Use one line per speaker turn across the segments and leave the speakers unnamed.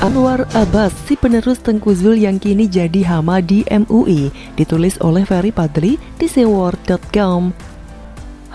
Anwar Abbas, si penerus Tengku Zul yang kini jadi hama di MUI, ditulis oleh Ferry Padli di seword.com.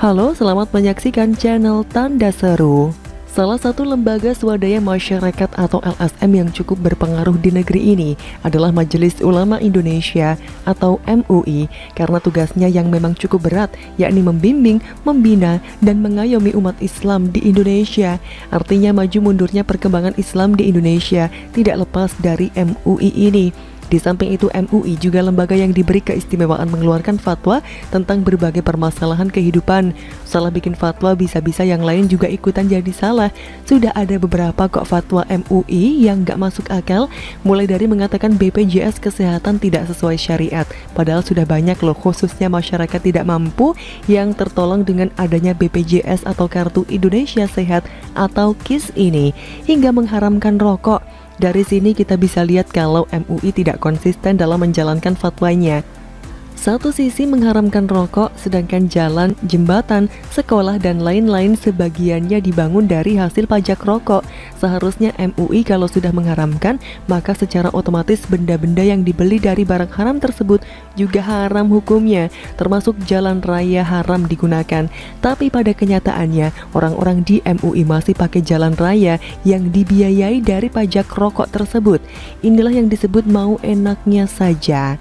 Halo, selamat menyaksikan channel Tanda Seru. Salah satu lembaga swadaya masyarakat atau LSM yang cukup berpengaruh di negeri ini adalah Majelis Ulama Indonesia atau MUI, karena tugasnya yang memang cukup berat, yakni membimbing, membina, dan mengayomi umat Islam di Indonesia. Artinya maju mundurnya perkembangan Islam di Indonesia tidak lepas dari MUI ini. Di samping itu, MUI juga lembaga yang diberi keistimewaan mengeluarkan fatwa tentang berbagai permasalahan kehidupan. Salah bikin fatwa, bisa-bisa yang lain juga ikutan jadi salah. Sudah ada beberapa kok fatwa MUI yang gak masuk akal, mulai dari mengatakan BPJS Kesehatan tidak sesuai syariat, padahal sudah banyak loh, khususnya masyarakat tidak mampu yang tertolong dengan adanya BPJS atau Kartu Indonesia Sehat atau KIS ini, hingga mengharamkan rokok. Dari sini kita bisa lihat kalau MUI tidak konsisten dalam menjalankan fatwanya. Satu sisi mengharamkan rokok, sedangkan jalan, jembatan, sekolah, dan lain-lain sebagiannya dibangun dari hasil pajak rokok. Seharusnya MUI kalau sudah mengharamkan, maka secara otomatis benda-benda yang dibeli dari barang haram tersebut juga haram hukumnya, termasuk jalan raya haram digunakan. Tapi pada kenyataannya, orang-orang di MUI masih pakai jalan raya yang dibiayai dari pajak rokok tersebut. Inilah yang disebut mau enaknya saja.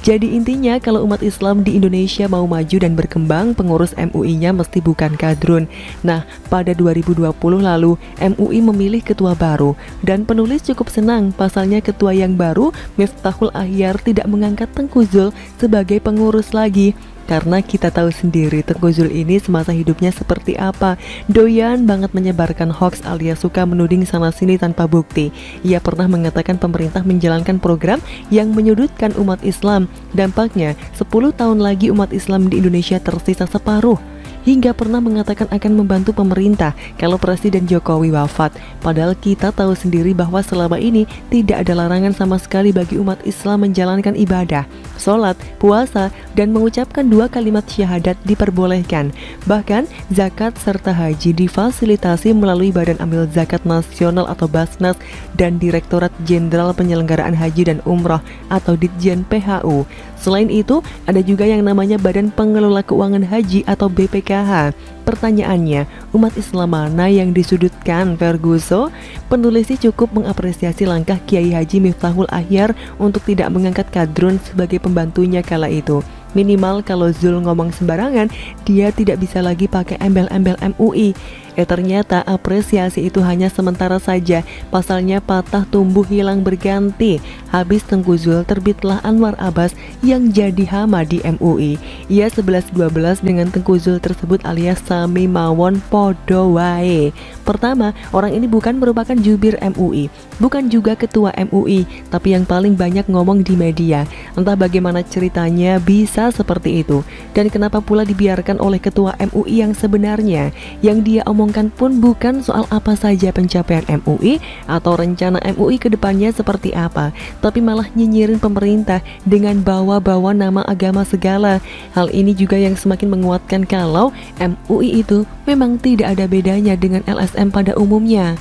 Jadi intinya, kalau umat Islam di Indonesia mau maju dan berkembang, pengurus MUI-nya mesti bukan kadrun. Nah, pada 2020 lalu, MUI memilih ketua baru, dan penulis cukup senang pasalnya ketua yang baru, Miftahul Ahyar, tidak mengangkat Tengku Zul sebagai pengurus lagi. Karena kita tahu sendiri Tengku Zul ini semasa hidupnya seperti apa. Doyan banget menyebarkan hoax alias suka menuding sana-sini tanpa bukti. Ia pernah mengatakan pemerintah menjalankan program yang menyudutkan umat Islam. Dampaknya 10 tahun lagi umat Islam di Indonesia tersisa separuh. Hingga pernah mengatakan akan membantu pemerintah kalau Presiden Jokowi wafat. Padahal kita tahu sendiri bahwa selama ini tidak ada larangan sama sekali bagi umat Islam menjalankan ibadah, sholat, puasa, dan mengucapkan 2 kalimat syahadat diperbolehkan. Bahkan zakat serta haji difasilitasi melalui Badan Amil Zakat Nasional atau Basnas dan Direktorat Jenderal Penyelenggaraan Haji dan Umroh atau Ditjen PHU. Selain itu, ada juga yang namanya Badan Pengelola Keuangan Haji atau BPKH. Pertanyaannya, umat Islam mana yang disudutkan, Ferguso? Penulis cukup mengapresiasi langkah Kiai Haji Miftahul Ahyar untuk tidak mengangkat kadrun sebagai pembantunya kala itu. Minimal kalau Zul ngomong sembarangan, dia tidak bisa lagi pakai embel-embel MUI. Ternyata apresiasi itu hanya sementara saja. Pasalnya patah tumbuh hilang berganti. Habis Tengku Zul, terbitlah Anwar Abbas yang jadi hama di MUI. Ia 11-12 dengan Tengku Zul tersebut alias sami mawon podo wae. Pertama, orang ini bukan merupakan jubir MUI, bukan juga ketua MUI, tapi yang paling banyak ngomong di media. Entah bagaimana ceritanya bisa seperti itu, dan kenapa pula dibiarkan oleh ketua MUI yang sebenarnya. Yang dia omongkan pun bukan soal apa saja pencapaian MUI atau rencana MUI ke depannya seperti apa, tapi malah nyinyirin pemerintah dengan bawa-bawa nama agama segala. Hal ini juga yang semakin menguatkan kalau MUI itu memang tidak ada bedanya dengan LSM pada umumnya.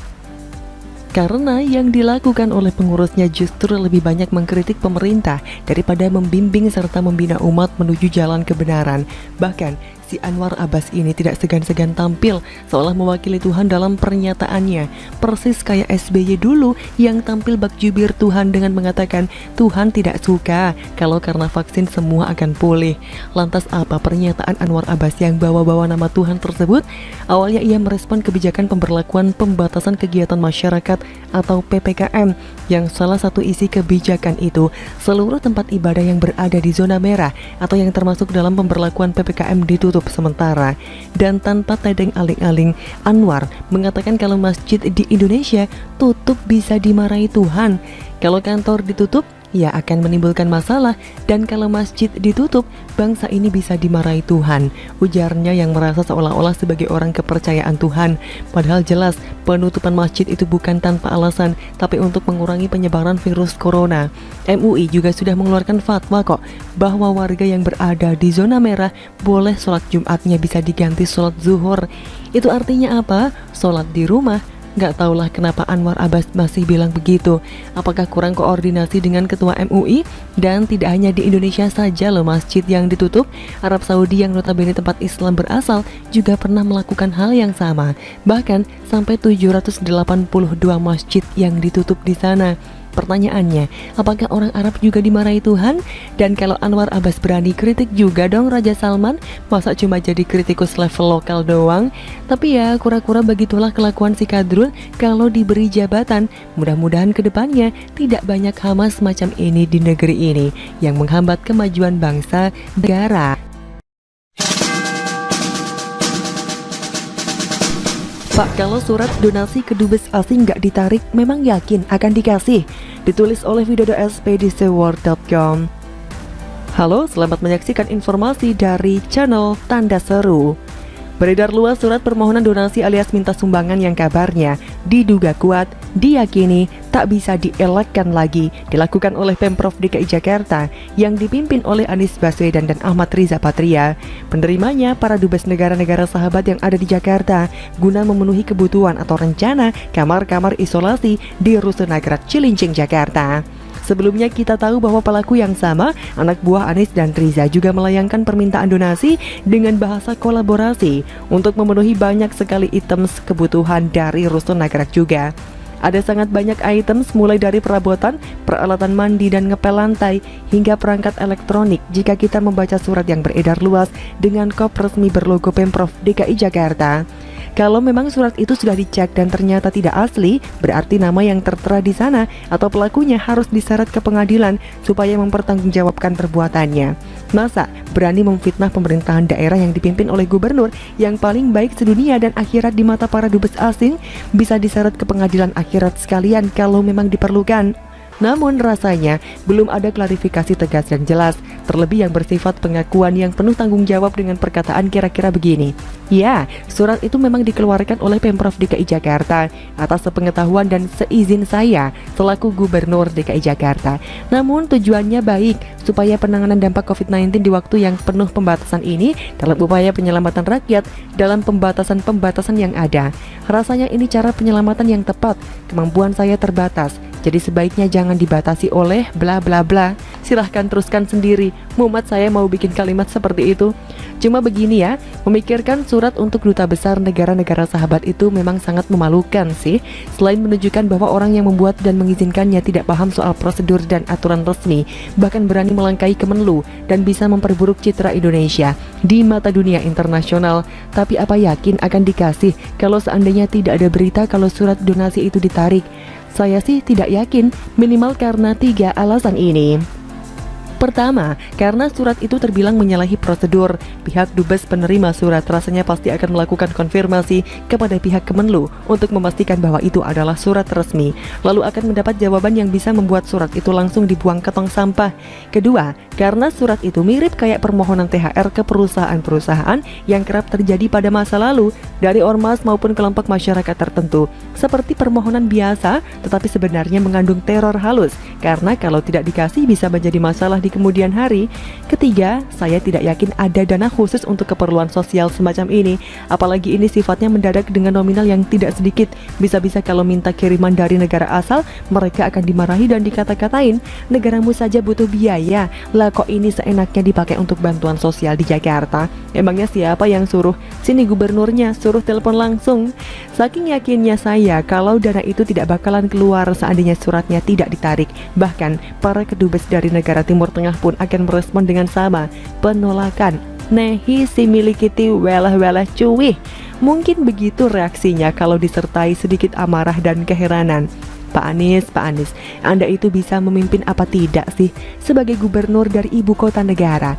Karena yang dilakukan oleh pengurusnya justru lebih banyak mengkritik pemerintah daripada membimbing serta membina umat menuju jalan kebenaran. Bahkan si Anwar Abbas ini tidak segan-segan tampil seolah mewakili Tuhan dalam pernyataannya, persis kayak SBY dulu yang tampil bak jubir Tuhan dengan mengatakan Tuhan tidak suka kalau karena vaksin semua akan pulih. Lantas apa pernyataan Anwar Abbas yang bawa-bawa nama Tuhan tersebut? Awalnya ia merespon kebijakan pemberlakuan pembatasan kegiatan masyarakat atau PPKM, yang salah satu isi kebijakan itu seluruh tempat ibadah yang berada di zona merah atau yang termasuk dalam pemberlakuan PPKM ditutup sementara. Dan tanpa tedeng aling-aling, Anwar mengatakan kalau masjid di Indonesia tutup bisa dimarahi Tuhan. Kalau kantor ditutup, ya akan menimbulkan masalah, dan kalau masjid ditutup, bangsa ini bisa dimarahi Tuhan, ujarnya yang merasa seolah-olah sebagai orang kepercayaan Tuhan. Padahal jelas penutupan masjid itu bukan tanpa alasan, tapi untuk mengurangi penyebaran virus corona. MUI juga sudah mengeluarkan fatwa kok, bahwa warga yang berada di zona merah boleh sholat Jumatnya bisa diganti sholat zuhur. Itu artinya apa? Sholat di rumah Nggak tahulah kenapa Anwar Abbas masih bilang begitu. Apakah kurang koordinasi dengan ketua MUI? Dan tidak hanya di Indonesia saja loh masjid yang ditutup. Arab Saudi yang notabene tempat Islam berasal juga pernah melakukan hal yang sama. Bahkan sampai 782 masjid yang ditutup di sana. Pertanyaannya, apakah orang Arab juga dimarahi Tuhan? Dan kalau Anwar Abbas berani kritik juga dong Raja Salman, masa cuma jadi kritikus level lokal doang? Tapi ya kura-kura begitulah kelakuan si Kadrul kalau diberi jabatan. Mudah-mudahan kedepannya tidak banyak hama semacam ini di negeri ini yang menghambat kemajuan bangsa negara. Pak, kalau surat donasi ke dubes asing nggak ditarik, memang yakin akan dikasih? Ditulis oleh Widodo SP di seword.com. Halo, selamat menyaksikan informasi dari channel Tanda Seru. Beredar luas surat permohonan donasi alias minta sumbangan yang kabarnya diduga kuat, diyakini tak bisa dielakkan lagi dilakukan oleh Pemprov DKI Jakarta yang dipimpin oleh Anies Baswedan dan Ahmad Riza Patria. Penerimanya para dubes negara-negara sahabat yang ada di Jakarta guna memenuhi kebutuhan atau rencana kamar-kamar isolasi di Rusunagrak, Cilincing, Jakarta. Sebelumnya kita tahu bahwa pelaku yang sama, anak buah Anies dan Riza, juga melayangkan permintaan donasi dengan bahasa kolaborasi untuk memenuhi banyak sekali items kebutuhan dari Rusunagrak juga. Ada sangat banyak items mulai dari perabotan, peralatan mandi dan ngepel lantai, hingga perangkat elektronik jika kita membaca surat yang beredar luas dengan kop resmi berlogo Pemprov DKI Jakarta. Kalau memang surat itu sudah dicek dan ternyata tidak asli, berarti nama yang tertera di sana atau pelakunya harus diseret ke pengadilan supaya mempertanggungjawabkan perbuatannya. Masa berani memfitnah pemerintahan daerah yang dipimpin oleh gubernur yang paling baik sedunia dan akhirat di mata para dubes asing, bisa diseret ke pengadilan akhirat sekalian kalau memang diperlukan. Namun rasanya belum ada klarifikasi tegas dan jelas, terlebih yang bersifat pengakuan yang penuh tanggung jawab dengan perkataan kira-kira begini. Ya, surat itu memang dikeluarkan oleh Pemprov DKI Jakarta atas sepengetahuan dan seizin saya selaku Gubernur DKI Jakarta. Namun tujuannya baik, supaya penanganan dampak COVID-19 di waktu yang penuh pembatasan ini dalam upaya penyelamatan rakyat dalam pembatasan-pembatasan yang ada. Rasanya ini cara penyelamatan yang tepat, kemampuan saya terbatas. Jadi sebaiknya jangan dibatasi oleh bla bla bla. Silahkan teruskan sendiri. Muhammad saya mau bikin kalimat seperti itu. Cuma begini ya, memikirkan surat untuk duta besar negara-negara sahabat itu memang sangat memalukan sih. Selain menunjukkan bahwa orang yang membuat dan mengizinkannya tidak paham soal prosedur dan aturan resmi, bahkan berani melangkahi Kemenlu dan bisa memperburuk citra Indonesia di mata dunia internasional. Tapi apa yakin akan dikasih kalau seandainya tidak ada berita kalau surat donasi itu ditarik? Saya sih tidak yakin, minimal karena 3 alasan ini. Pertama, karena surat itu terbilang menyalahi prosedur. Pihak dubes penerima surat rasanya pasti akan melakukan konfirmasi kepada pihak Kemenlu untuk memastikan bahwa itu adalah surat resmi, lalu akan mendapat jawaban yang bisa membuat surat itu langsung dibuang ke tong sampah. Kedua, karena surat itu mirip kayak permohonan THR ke perusahaan-perusahaan yang kerap terjadi pada masa lalu dari ormas maupun kelompok masyarakat tertentu, seperti permohonan biasa tetapi sebenarnya mengandung teror halus, karena kalau tidak dikasih bisa menjadi masalah di kemudian hari. Ketiga, saya tidak yakin ada dana khusus untuk keperluan sosial semacam ini, apalagi ini sifatnya mendadak dengan nominal yang tidak sedikit. Bisa-bisa kalau minta kiriman dari negara asal, mereka akan dimarahi dan dikata-katain, negaramu saja butuh biaya, lah kok ini seenaknya dipakai untuk bantuan sosial di Jakarta? Emangnya siapa yang suruh? Sini gubernurnya, suruh telepon langsung. Saking yakinnya saya kalau dana itu tidak bakalan keluar seandainya suratnya tidak ditarik. Bahkan para kedubes dari negara Timur Tengah pun akan merespon dengan sama, penolakan. Nehi si milikiti welah-welah cuwih. Mungkin begitu reaksinya kalau disertai sedikit amarah dan keheranan. Pak Anies, Anda itu bisa memimpin apa tidak sih sebagai gubernur dari ibu kota negara?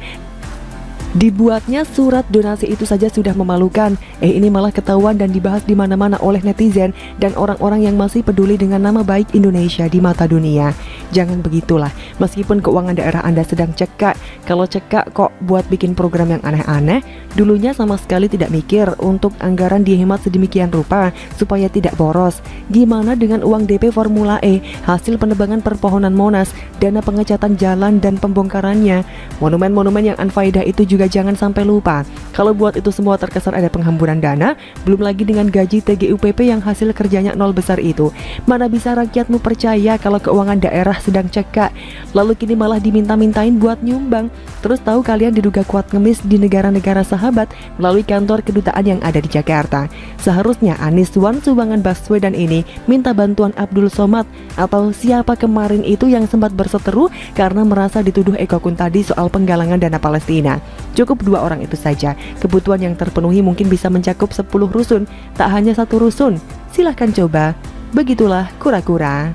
Dibuatnya surat donasi itu saja sudah memalukan. Ini malah ketahuan dan dibahas di mana-mana oleh netizen dan orang-orang yang masih peduli dengan nama baik Indonesia di mata dunia. Jangan begitulah. Meskipun keuangan daerah Anda sedang cekak, kalau cekak kok buat bikin program yang aneh-aneh, dulunya sama sekali tidak mikir untuk anggaran dihemat sedemikian rupa supaya tidak boros. Gimana dengan uang DP Formula E, hasil penebangan perpohonan Monas, dana pengecatan jalan dan pembongkarannya? Monumen-monumen yang unfaedah itu juga juga jangan sampai lupa, kalau buat itu semua terkesan ada penghamburan dana, belum lagi dengan gaji TGUPP yang hasil kerjanya nol besar itu. Mana bisa rakyatmu percaya kalau keuangan daerah sedang cekak, lalu kini malah diminta-mintain buat nyumbang. Terus tahu kalian diduga kuat ngemis di negara-negara sahabat melalui kantor kedutaan yang ada di Jakarta. Seharusnya Anizwan Sumbangan Baswedan ini minta bantuan Abdul Somad atau siapa kemarin itu yang sempat berseteru karena merasa dituduh Eko Kuntadi soal penggalangan dana Palestina. Cukup 2 orang itu saja, kebutuhan yang terpenuhi mungkin bisa mencakup 10 rusun, tak hanya 1 rusun. Silahkan coba, begitulah kura-kura.